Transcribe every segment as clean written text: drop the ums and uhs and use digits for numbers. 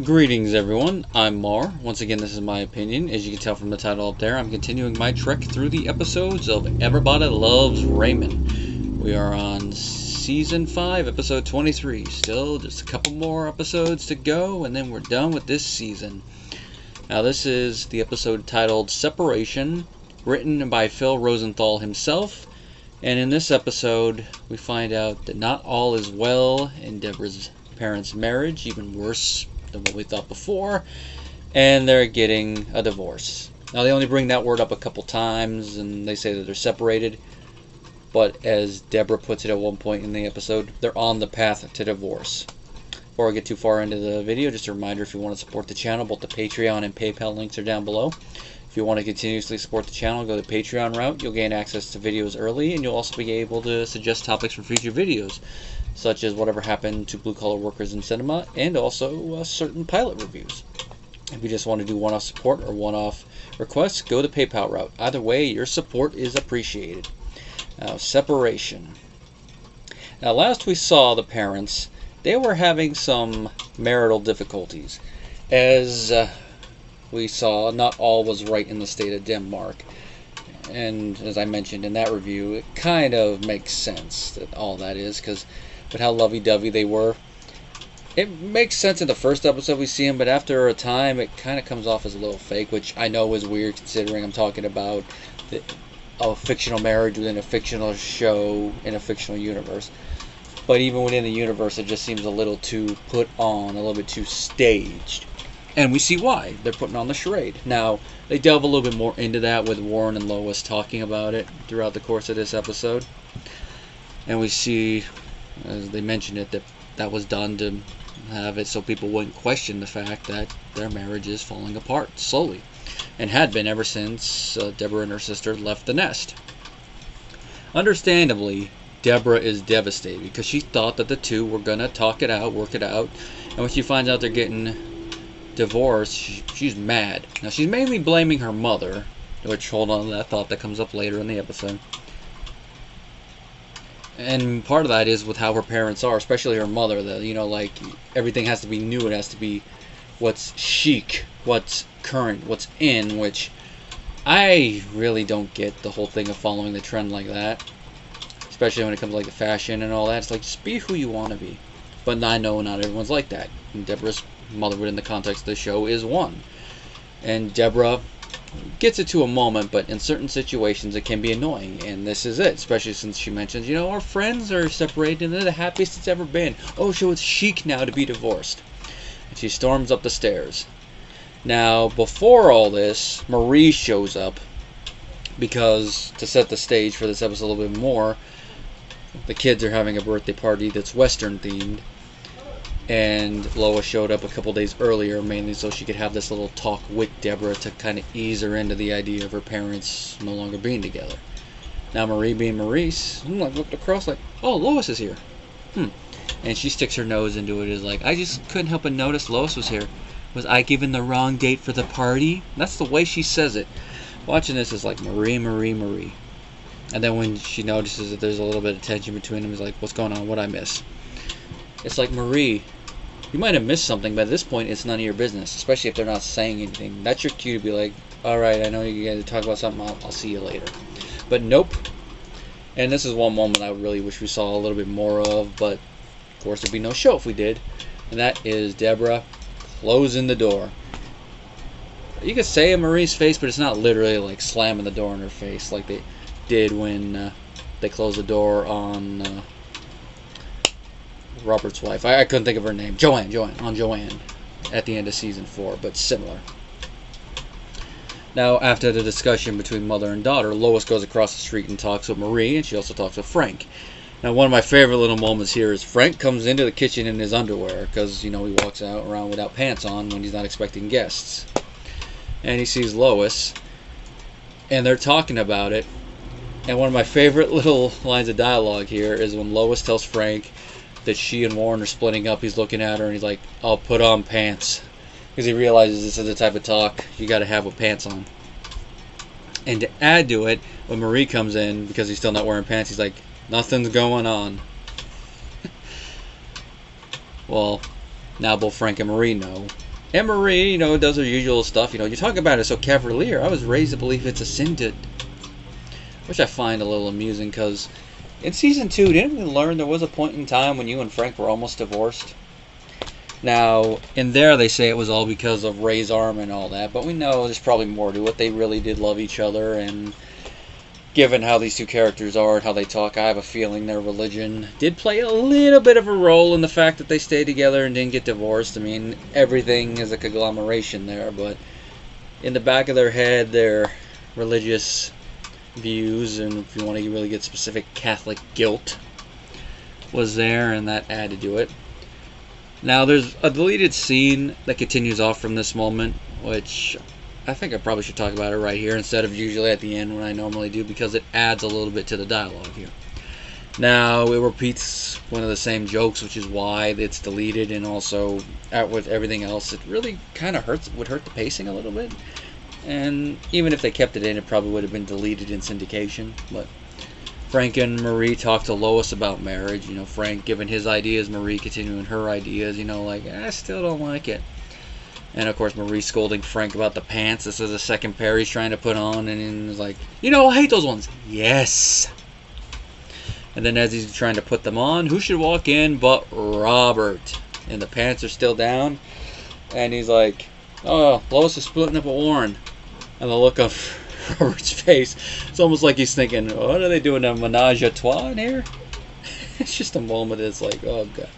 Greetings everyone, I'm Mar. Once again, this is my opinion. As you can tell from the title up there, I'm continuing my trek through the episodes of Everybody Loves Raymond. We are on Season 5, Episode 23. Still just a couple more episodes to go, and then we're done with this season. Now this is the episode titled Separation, written by Phil Rosenthal himself. And in this episode, we find out that not all is well in Debra's parents' marriage, even worse than what we thought before, and they're getting a divorce. Now they only bring that word up a couple times, and they say that they're separated, but as Debra puts it at one point in the episode, they're on the path to divorce. Before I get too far into the video, just a reminder, if you want to support the channel, both the Patreon and PayPal links are down below. If you want to continuously support the channel, go the Patreon route. You'll gain access to videos early, and you'll also be able to suggest topics for future videos, such as whatever happened to blue-collar workers in cinema, and also certain pilot reviews. If you just want to do one-off support or one-off requests, go the PayPal route. Either way, your support is appreciated. Now, separation. Now, last we saw the parents, they were having some marital difficulties. As we saw, not all was right in the state of Denmark. And as I mentioned in that review, it kind of makes sense that all that is, because but how lovey-dovey they were. It makes sense in the first episode we see him, but after a time it kind of comes off as a little fake, which I know is weird considering I'm talking about a fictional marriage within a fictional show in a fictional universe. But even within the universe, it just seems a little too put on, a little bit too staged. And we see why. They're putting on the charade. Now, they delve a little bit more into that with Warren and Lois talking about it throughout the course of this episode. And we see, as they mentioned it, that was done to have it so people wouldn't question the fact that their marriage is falling apart slowly, and had been ever since Debra and her sister left the nest. Understandably, Debra is devastated because she thought that the two were going to talk it out, work it out, and when she finds out they're getting divorced, she's mad. Now, she's mainly blaming her mother, which, hold on to that thought, that comes up later in the episode. And part of that is with how her parents are, especially her mother, that, you know, like, everything has to be new, it has to be what's chic, what's current, what's in, which I really don't get the whole thing of following the trend like that, especially when it comes to, like, the fashion and all that. It's like, just be who you want to be. But I know not everyone's like that, and Debra's mother within the context of the show is one. And Debra gets it to a moment, but in certain situations it can be annoying, and this is it, especially since she mentions, you know, our friends are separated and they're the happiest it's ever been. Oh, so it's chic now to be divorced. And she storms up the stairs. Now, before all this, Marie shows up, because to set the stage for this episode a little bit more, the kids are having a birthday party that's Western themed, and Lois showed up a couple days earlier, mainly so she could have this little talk with Debra to kind of ease her into the idea of her parents no longer being together. Now, Marie being Maurice, looked across like, oh, Lois is here. And she sticks her nose into it, is like, I just couldn't help but notice Lois was here. Was I given the wrong date for the party? That's the way she says it. Watching this is like, Marie, Marie, Marie. And then when she notices that there's a little bit of tension between them, is like, what's going on? What'd I miss? It's like, Marie, you might have missed something, but at this point, it's none of your business, especially if they're not saying anything. That's your cue to be like, alright, I know you guys talk about something, I'll see you later. But nope. And this is one moment I really wish we saw a little bit more of, but of course there'd be no show if we did. And that is Debra closing the door. You could say in Marie's face, but it's not literally like slamming the door in her face like they did when they closed the door on Robert's wife. I couldn't think of her name. Joanne at the end of season 4, but similar. Now, after the discussion between mother and daughter, Lois goes across the street and talks with Marie, and she also talks with Frank. Now, one of my favorite little moments here is Frank comes into the kitchen in his underwear, because, you know, he walks out around without pants on when he's not expecting guests. And he sees Lois, and they're talking about it. And one of my favorite little lines of dialogue here is when Lois tells Frank that she and Warren are splitting up. He's looking at her and he's like, I'll put on pants. Because he realizes this is the type of talk you got to have with pants on. And to add to it, when Marie comes in, because he's still not wearing pants, he's like, nothing's going on. Well, now both Frank and Marie know And Marie, you know, does her usual stuff. You know, you talk about it so cavalier. I was raised to believe it's a sin to... Which I find a little amusing, because in season 2, didn't we learn there was a point in time when you and Frank were almost divorced? Now, in there they say it was all because of Ray's arm and all that, but we know there's probably more to it. They really did love each other, and given how these two characters are and how they talk, I have a feeling their religion did play a little bit of a role in the fact that they stayed together and didn't get divorced. I mean, everything is a conglomeration there, but in the back of their head, their religious views, and if you want to really get specific, Catholic guilt was there, and that added to it. Now there's a deleted scene that continues off from this moment, which I think I probably should talk about it right here instead of usually at the end when I normally do, because it adds a little bit to the dialogue here. Now it repeats one of the same jokes, which is why it's deleted, and also with everything else it really kind of would hurt the pacing a little bit. And even if they kept it in, it probably would have been deleted in syndication. But Frank and Marie talk to Lois about marriage. You know, Frank giving his ideas, Marie continuing her ideas. You know, like, I still don't like it. And of course, Marie scolding Frank about the pants. This is the second pair he's trying to put on, and he's like, you know, I hate those ones. Yes. And then as he's trying to put them on, who should walk in but Robert? And the pants are still down. And he's like, oh, Lois is splitting up with Warren. And the look on Robert's face, it's almost like he's thinking, what are they doing, a menage a trois in here? It's just a moment, it's like, oh god.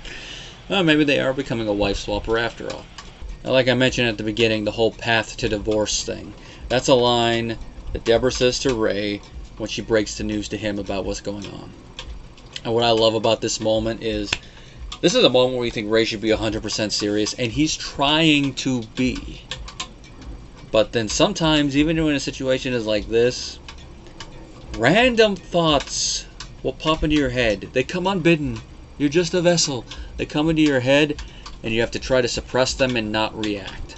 Well, maybe they are becoming a wife swapper after all. Now, like I mentioned at the beginning, the whole path to divorce thing. That's a line that Debra says to Ray when she breaks the news to him about what's going on. And what I love about this moment is, this is a moment where you think Ray should be 100% serious, and he's trying to be. But then sometimes, even in a situation as like this, random thoughts will pop into your head. They come unbidden. You're just a vessel. They come into your head, and you have to try to suppress them and not react.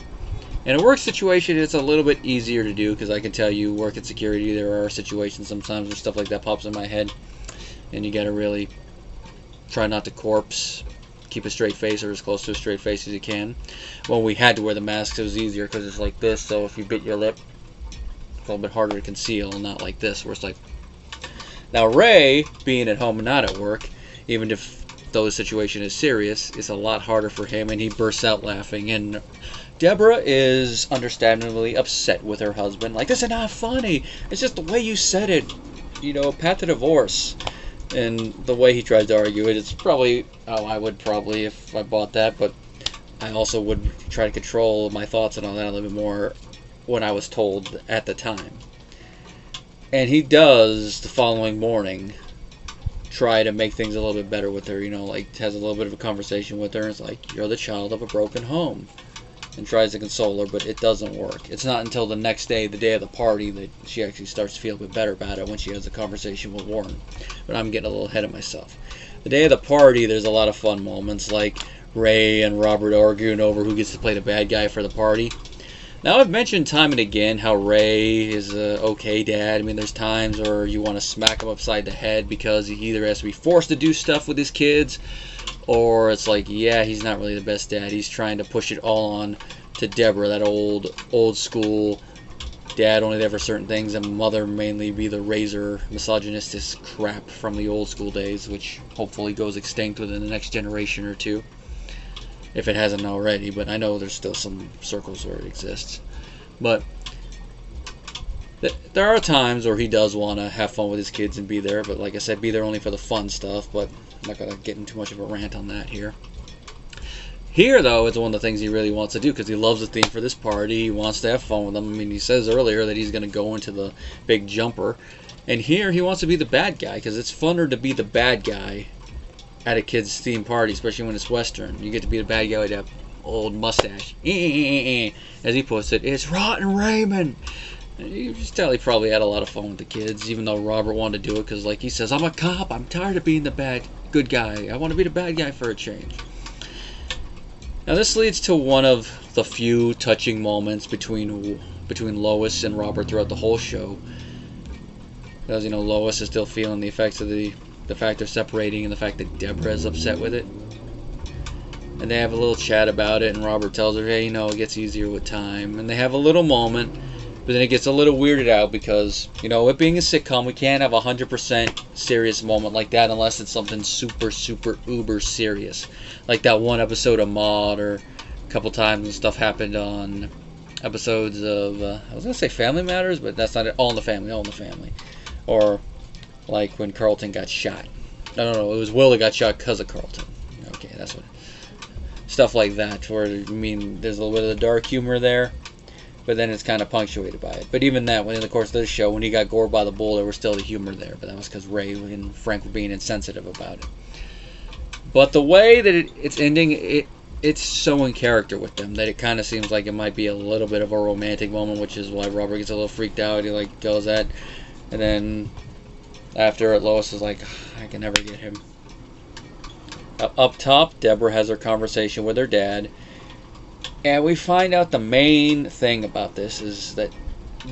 In a work situation, it's a little bit easier to do, because I can tell you, work at security, there are situations sometimes where stuff like that pops in my head, and you gotta really try not to corpse. Keep a straight face, or as close to a straight face as you can. Well, we had to wear the masks. It was easier because it's like this, so if you bit your lip, it's a little bit harder to conceal, not like this where it's like... Now Ray, being at home and not at work, even if the situation is serious, it's a lot harder for him, and he bursts out laughing. And Debra is understandably upset with her husband. Like, this is not funny. It's just the way you said it. You know, path to divorce. And the way he tries to argue it, it's probably, oh, I would probably if I bought that, but I also would try to control my thoughts and all that a little bit more when I was told at the time. And he does, the following morning, try to make things a little bit better with her, you know, like has a little bit of a conversation with her, and it's like, you're the child of a broken home. And tries to console her, but it doesn't work. It's not until the next day, the day of the party, that she actually starts to feel a bit better about it when she has a conversation with Warren. But I'm getting a little ahead of myself. The day of the party, there's a lot of fun moments, like Ray and Robert arguing over who gets to play the bad guy for the party. Now, I've mentioned time and again how Ray is a okay dad. I mean, there's times where you want to smack him upside the head because he either has to be forced to do stuff with his kids, or it's like, yeah, he's not really the best dad. He's trying to push it all on to Debra, that old school dad only there for certain things, and mother mainly be the razor misogynistic crap from the old school days, which hopefully goes extinct within the next generation or two, if it hasn't already. But I know there's still some circles where it exists. But there are times where he does want to have fun with his kids and be there, but like I said, be there only for the fun stuff. But I'm not going to get into too much of a rant on that here. Here, though, it's one of the things he really wants to do, because he loves the theme for this party. He wants to have fun with them. I mean, he says earlier that he's going to go into the big jumper. And here, he wants to be the bad guy, because it's funner to be the bad guy at a kid's theme party, especially when it's Western. You get to be the bad guy with that old mustache. As he puts it, it's Rotten Raymond. And you just tell he probably had a lot of fun with the kids, even though Robert wanted to do it, because like he says, I'm a cop. I'm tired of being the good guy. I want to be the bad guy for a change. Now this leads to one of the few touching moments between Lois and Robert throughout the whole show. Because, you know, Lois is still feeling the effects of the fact they're separating, and the fact that Debra is upset with it. And they have a little chat about it, and Robert tells her, hey, it gets easier with time. And they have a little moment, but then it gets a little weirded out because, it being a sitcom, we can't have a 100% serious moment like that unless it's something super, super, uber serious. Like that one episode of Maude, or a couple times when stuff happened on episodes of, I was going to say Family Matters, but that's not it. All in the Family. Or like when Carlton got shot. No, it was Will that got shot because of Carlton. Okay, that's what. Stuff like that, where, there's a little bit of the dark humor there, but then it's kind of punctuated by it. But even that, in the course of this show, when he got gored by the bull, there was still the humor there, but that was because Ray and Frank were being insensitive about it. But the way that it's ending, it's so in character with them that it kind of seems like it might be a little bit of a romantic moment, which is why Robert gets a little freaked out. He goes at, and then after it, Lois is like, I can never get him. Up top, Debra has her conversation with her dad, and we find out the main thing about this is that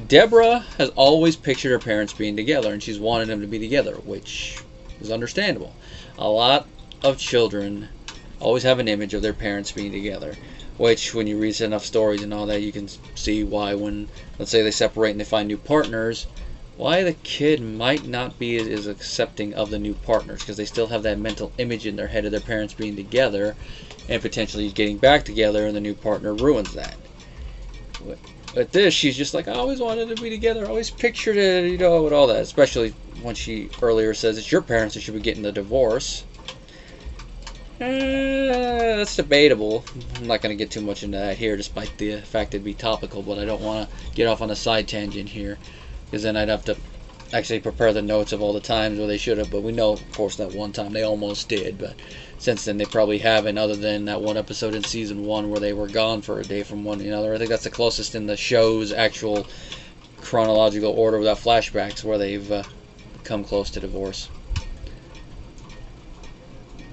Debra has always pictured her parents being together, and she's wanted them to be together, which is understandable. A lot of children always have an image of their parents being together, which, when you read enough stories and all that, you can see why when, let's say, they separate and they find new partners, why the kid might not be as accepting of the new partners, because they still have that mental image in their head of their parents being together and potentially getting back together, and the new partner ruins that. But this, she's just like, I always wanted to be together, I always pictured it, with all that, especially when she earlier says it's your parents that should be getting the divorce. That's debatable. I'm not going to get too much into that here, despite the fact it'd be topical, but I don't want to get off on a side tangent here, because then I'd have to actually prepare the notes of all the times where they should have, but we know, of course, that one time they almost did, but since then they probably haven't, other than that one episode in season 1 where they were gone for a day from one another. I think that's the closest in the show's actual chronological order without flashbacks where they've come close to divorce.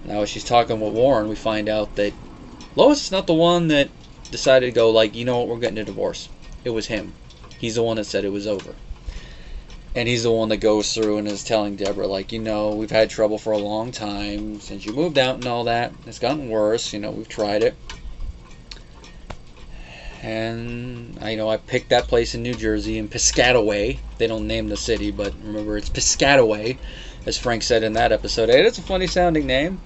Now, as she's talking with Warren, we find out that Lois is not the one that decided to go, we're getting a divorce. It was him. He's the one that said it was over. And he's the one that goes through and is telling Debra, we've had trouble for a long time since you moved out and all that. It's gotten worse. We've tried it. And, I picked that place in New Jersey, in Piscataway. They don't name the city, but remember, it's Piscataway, as Frank said in that episode. Hey, that's a funny sounding name.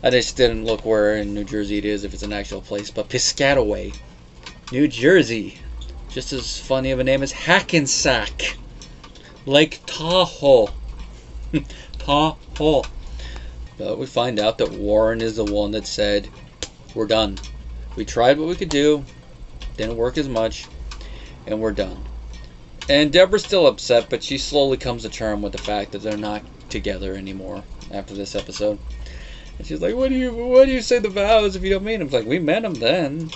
I just didn't look where in New Jersey it is, if it's an actual place. But Piscataway, New Jersey. Just as funny of a name as Hackensack. Lake Tahoe. Tahoe. But we find out that Warren is the one that said, we're done. We tried what we could do. Didn't work as much. And we're done. And Debra's still upset, but she slowly comes to terms with the fact that they're not together anymore after this episode. And she's like, why do you say the vows if you don't mean them? It's like, we meant them then.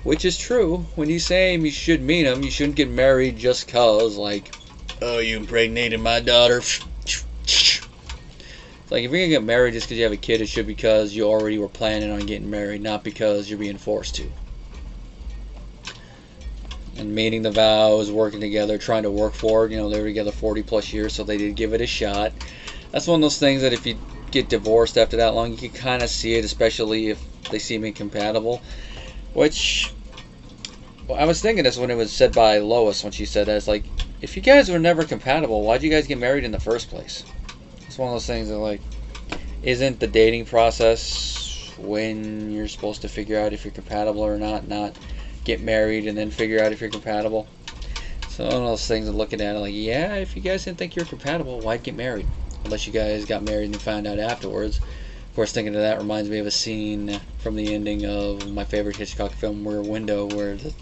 Which is true. When you say you should mean them, you shouldn't get married just cause, oh, you impregnated my daughter. It's like, if you're gonna get married just because you have a kid, it should be because you already were planning on getting married, not because you're being forced to. And meeting the vows, working together, trying to work for it. They were together 40 plus years, so they did give it a shot. That's one of those things that if you get divorced after that long, you can kind of see it, especially if they seem incompatible. Which, I was thinking this when it was said by Lois, when she said that. It's like, if you guys were never compatible, why'd you guys get married in the first place? It's one of those things that, isn't the dating process when you're supposed to figure out if you're compatible or not get married and then figure out if you're compatible? So one of those things of looking at it yeah, if you guys didn't think you were compatible, why'd get married? Unless you guys got married and found out afterwards. Of course, thinking of that reminds me of a scene from the ending of my favorite Hitchcock film, Rear Window, where the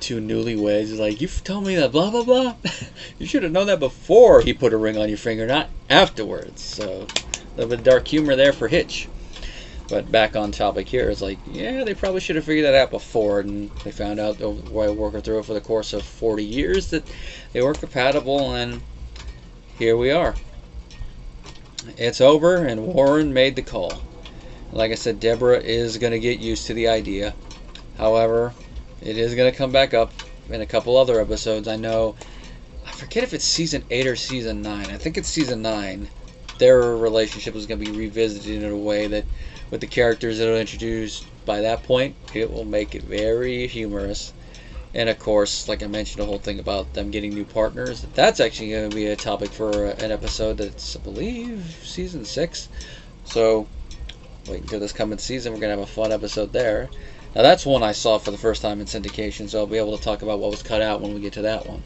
two newlyweds is like, you've told me that blah blah blah. You should have known that before he put a ring on your finger, not afterwards. So a little bit of dark humor there for Hitch. But back on topic here, it's yeah, they probably should have figured that out before, and they found out while working through it for the course of 40 years that they were compatible, and here we are. It's over, and Warren made the call. Like I said, Debra is going to get used to the idea. However, it is going to come back up in a couple other episodes. I forget if it's season 8 or season 9. I think it's season 9. Their relationship is going to be revisited in a way that with the characters that are introduced by that point, it will make it very humorous. And of course, like I mentioned, the whole thing about them getting new partners, that's actually going to be a topic for an episode that's, I believe, season 6. So wait until this coming season, we're going to have a fun episode there. Now that's one I saw for the first time in syndication, so I'll be able to talk about what was cut out when we get to that one.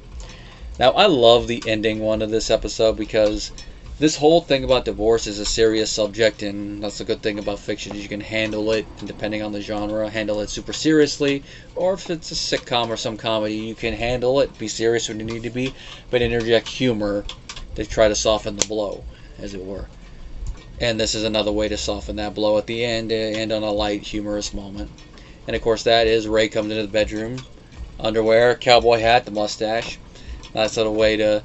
Now I love the ending one of this episode because this whole thing about divorce is a serious subject, and that's the good thing about fiction is you can handle it, and depending on the genre, handle it super seriously, or if it's a sitcom or some comedy, you can handle it, be serious when you need to be, but interject humor to try to soften the blow, as it were. And this is another way to soften that blow at the end, and on a light, humorous moment. And of course that is Ray comes into the bedroom, underwear, cowboy hat, the mustache. Nice little way to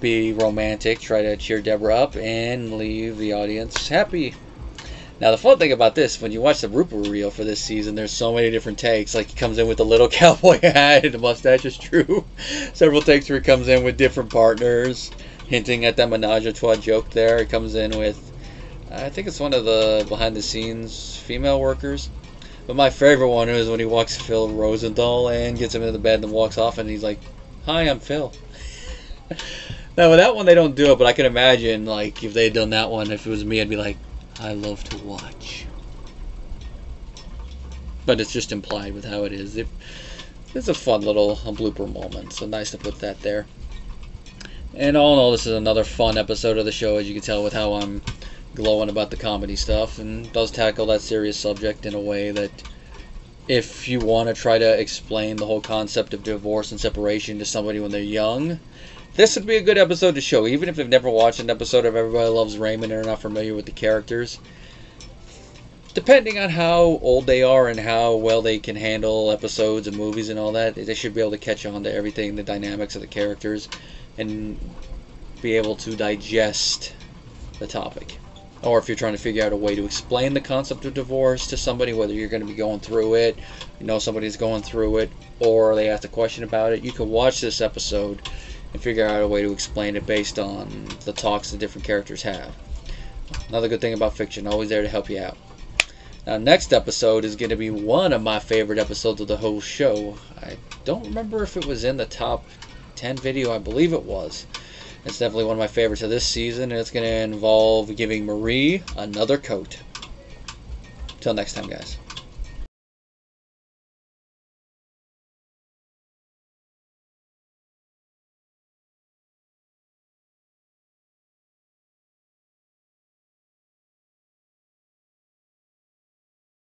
be romantic, try to cheer Debra up, and leave the audience happy. Now the fun thing about this, when you watch the blooper reel for this season, there's so many different takes. Like he comes in with the little cowboy hat and the mustache is true. Several takes where he comes in with different partners, hinting at that menage a trois joke there. He comes in with, I think it's one of the behind the scenes female workers. But my favorite one is when he walks Phil Rosenthal and gets him into the bed and walks off and he's like, "Hi, I'm Phil." Now with that one they don't do it, but I can imagine like if they had done that one, if it was me, I'd be like, "I love to watch." But it's just implied with how it is. It's a fun little blooper moment, so nice to put that there. And all in all, this is another fun episode of the show, as you can tell with how I'm glowing about the comedy stuff, and does tackle that serious subject in a way that if you want to try to explain the whole concept of divorce and separation to somebody when they're young, this would be a good episode to show, even if they've never watched an episode of Everybody Loves Raymond and are not familiar with the characters. Depending on how old they are and how well they can handle episodes and movies and all that, they should be able to catch on to everything, the dynamics of the characters, and be able to digest the topic. Or if you're trying to figure out a way to explain the concept of divorce to somebody, whether you're going to be going through it, you know somebody's going through it, or they ask a question about it, you can watch this episode and figure out a way to explain it based on the talks the different characters have. Another good thing about fiction, always there to help you out. Now, next episode is going to be one of my favorite episodes of the whole show. I don't remember if it was in the top 10 video. I believe it was. It's definitely one of my favorites of this season, and it's going to involve giving Marie another coat. Till next time, guys.